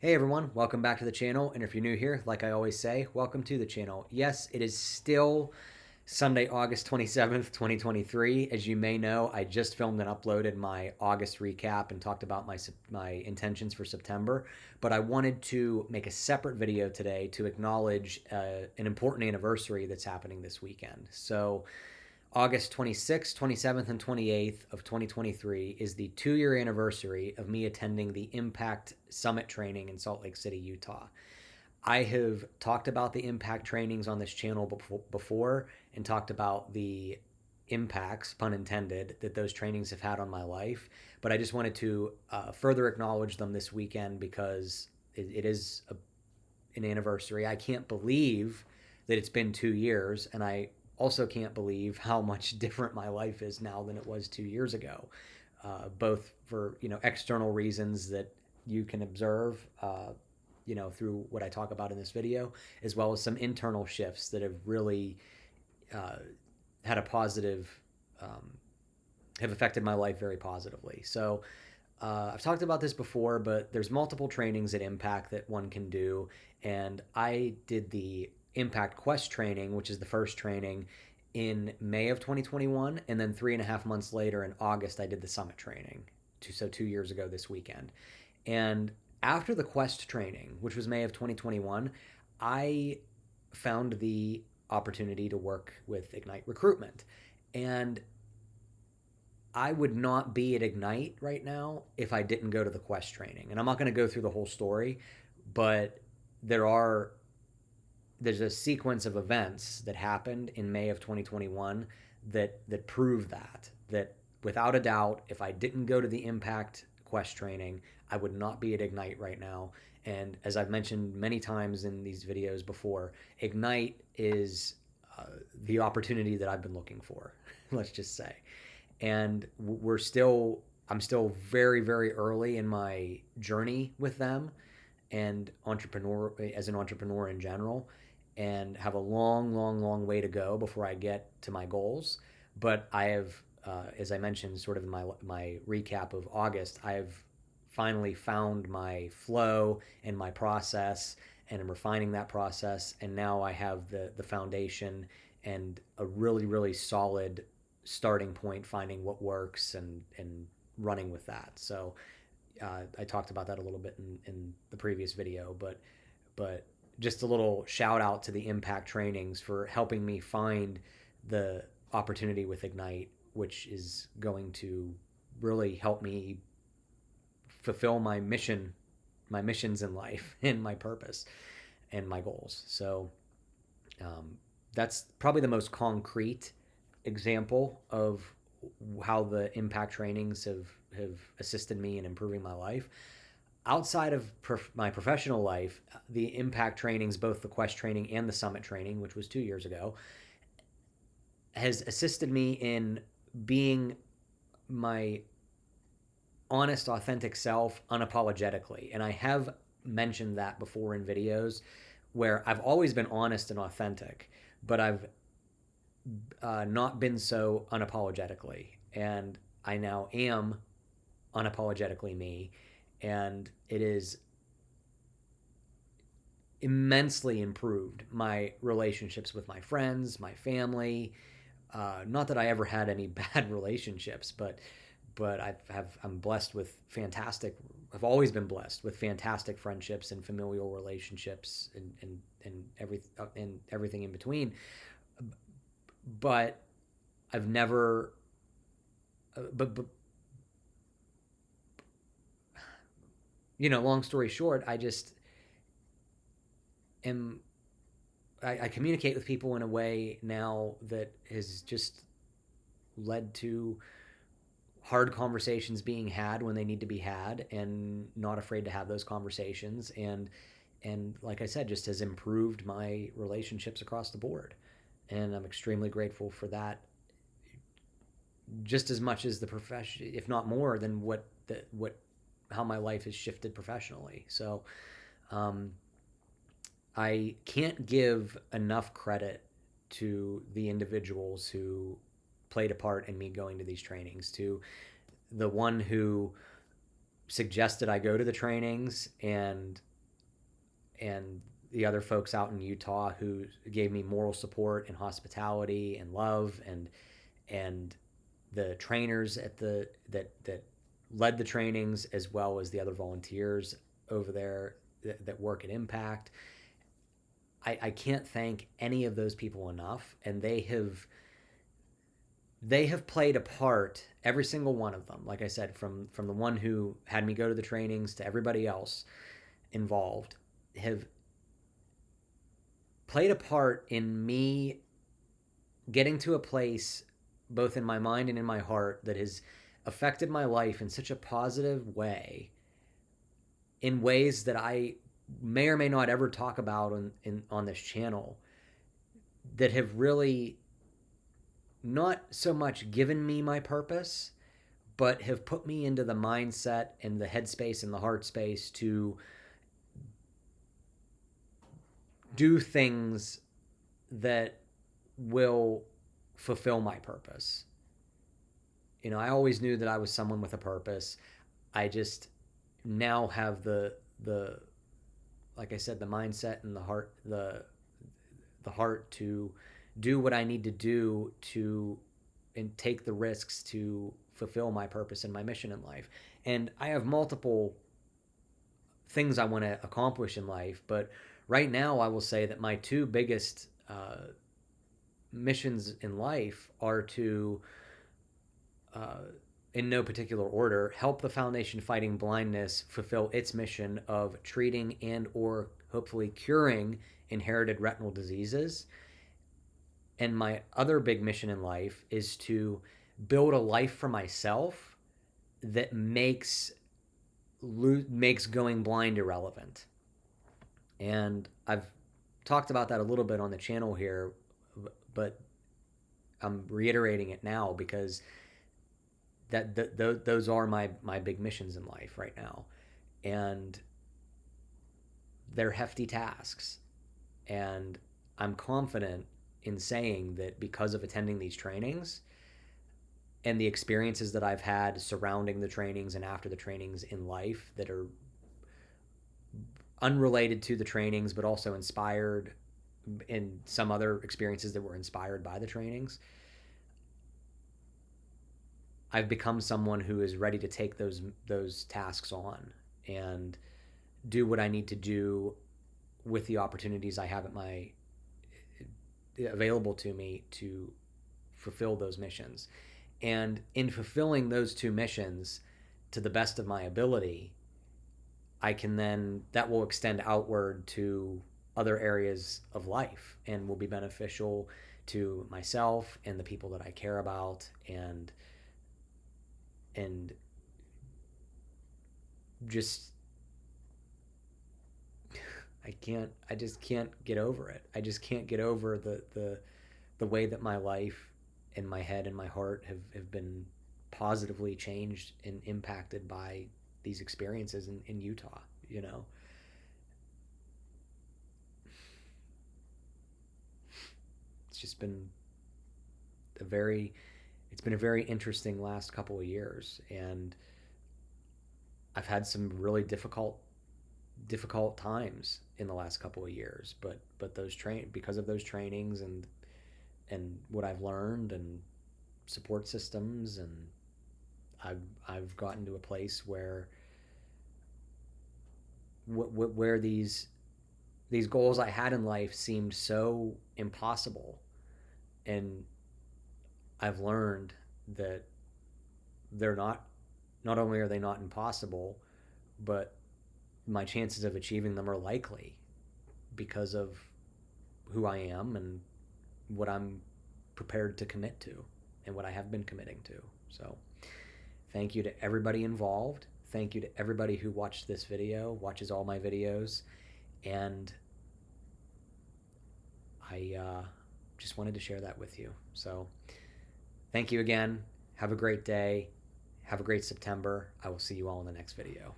Hey everyone, welcome back to the channel. And if you're new here, like I always say, welcome to the channel. Yes, it is still Sunday, August 27th, 2023. As you may know, I just filmed and uploaded my August recap and talked about my intentions for September. But I wanted to make a separate video today to acknowledge an important anniversary that's happening this weekend. So August 26th, 27th, and 28th of 2023 is the 2-year anniversary of me attending the Impact Summit training in Salt Lake City, Utah. I have talked about the Impact trainings on this channel before and talked about the impacts, pun intended, that those trainings have had on my life. But I just wanted to further acknowledge them this weekend because it is an anniversary. I can't believe that it's been 2 years, and I also can't believe how much different my life is now than it was 2 years ago. Both for external reasons that you can observe, through what I talk about in this video, as well as some internal shifts that have really uh, had a positive, um, have affected my life very positively. So I've talked about this before, but there's multiple trainings at Impact that one can do. And I did the Impact Quest training, which is the first training, in May of 2021. And then 3.5 months later, in August, I did the Summit training. So 2 years ago this weekend. And after the Quest training, which was May of 2021, I found the opportunity to work with Ignite Recruitment. And I would not be at Ignite right now if I didn't go to the Quest training. And I'm not going to go through the whole story, but there are there's a sequence of events that happened in May of 2021 that prove that without a doubt, if I didn't go to the Impact Quest training, I would not be at Ignite right now. And as I've mentioned many times in these videos before, Ignite is the opportunity that I've been looking for. Let's just say, and I'm still very, very early in my journey with them and an entrepreneur in general, and have a long, long, long way to go before I get to my goals. But I have, as I mentioned, sort of in my recap of August, I have finally found my flow and my process, and I'm refining that process. And now I have the foundation and a really, really solid starting point, finding what works and running with that. So I talked about that a little bit in the previous video, but just a little shout out to the Impact trainings for helping me find the opportunity with Ignite, which is going to really help me fulfill my missions in life, and my purpose and my goals. So that's probably the most concrete example of how the Impact trainings have assisted me in improving my life. Outside of my professional life, the Impact trainings, both the Quest training and the Summit training, which was 2 years ago, has assisted me in being my honest, authentic self unapologetically. And I have mentioned that before in videos where I've always been honest and authentic, but I've not been so unapologetically. And I now am unapologetically me. And it is immensely improved my relationships with my friends, my family. Not that I ever had any bad relationships, but I'm blessed with fantastic. I've always been blessed with fantastic friendships and familial relationships and everything in between. But I've never. But long story short, I just am. I communicate with people in a way now that has just led to hard conversations being had when they need to be had, and not afraid to have those conversations. And like I said, just has improved my relationships across the board, and I'm extremely grateful for that, just as much as the profession, if not more than what how my life has shifted professionally. So um, I can't give enough credit to the individuals who played a part in me going to these trainings, to the one who suggested I go to the trainings and and the other folks out in Utah who gave me moral support and hospitality and love, and the trainers at the that led the trainings, as well as the other volunteers over there that work at Impact. I can't thank any of those people enough, and they have played a part, every single one of them. Like I said, from the one who had me go to the trainings to everybody else involved, have played a part in me getting to a place, both in my mind and in my heart, that has affected my life in such a positive way, in ways that I may or may not ever talk about on this channel, that have really not so much given me my purpose, but have put me into the mindset and the headspace and the heart space to do things that will fulfill my purpose. I always knew that I was someone with a purpose. I just now have the like I said, the mindset and the heart to do what I need to do to and take the risks to fulfill my purpose and my mission in life. And I have multiple things I want to accomplish in life, but right now I will say that my two biggest missions in life are to, in no particular order, help the Foundation Fighting Blindness fulfill its mission of treating and or hopefully curing inherited retinal diseases. And my other big mission in life is to build a life for myself that makes going blind irrelevant. And I've talked about that a little bit on the channel here, but I'm reiterating it now because those are my big missions in life right now. And they're hefty tasks. And I'm confident in saying that because of attending these trainings and the experiences that I've had surrounding the trainings and after the trainings in life that are unrelated to the trainings, but also inspired in some other experiences that were inspired by the trainings, I've become someone who is ready to take those tasks on and do what I need to do with the opportunities I have available to me to fulfill those missions. And in fulfilling those two missions to the best of my ability, that will extend outward to other areas of life and will be beneficial to myself and the people that I care about, and just I just can't get over it. I just can't get over the way that my life and my head and my heart have been positively changed and impacted by these experiences in Utah. It's just been a very interesting last couple of years, and I've had some really difficult times in the last couple of years, but because of those trainings and what I've learned and support systems, and I've gotten to a place where these goals I had in life seemed so impossible, and I've learned that they're not only are they not impossible, but my chances of achieving them are likely because of who I am and what I'm prepared to commit to and what I have been committing to. So thank you to everybody involved. Thank you to everybody who watched this video, watches all my videos. And I just wanted to share that with you. So thank you again. Have a great day. Have a great September. I will see you all in the next video.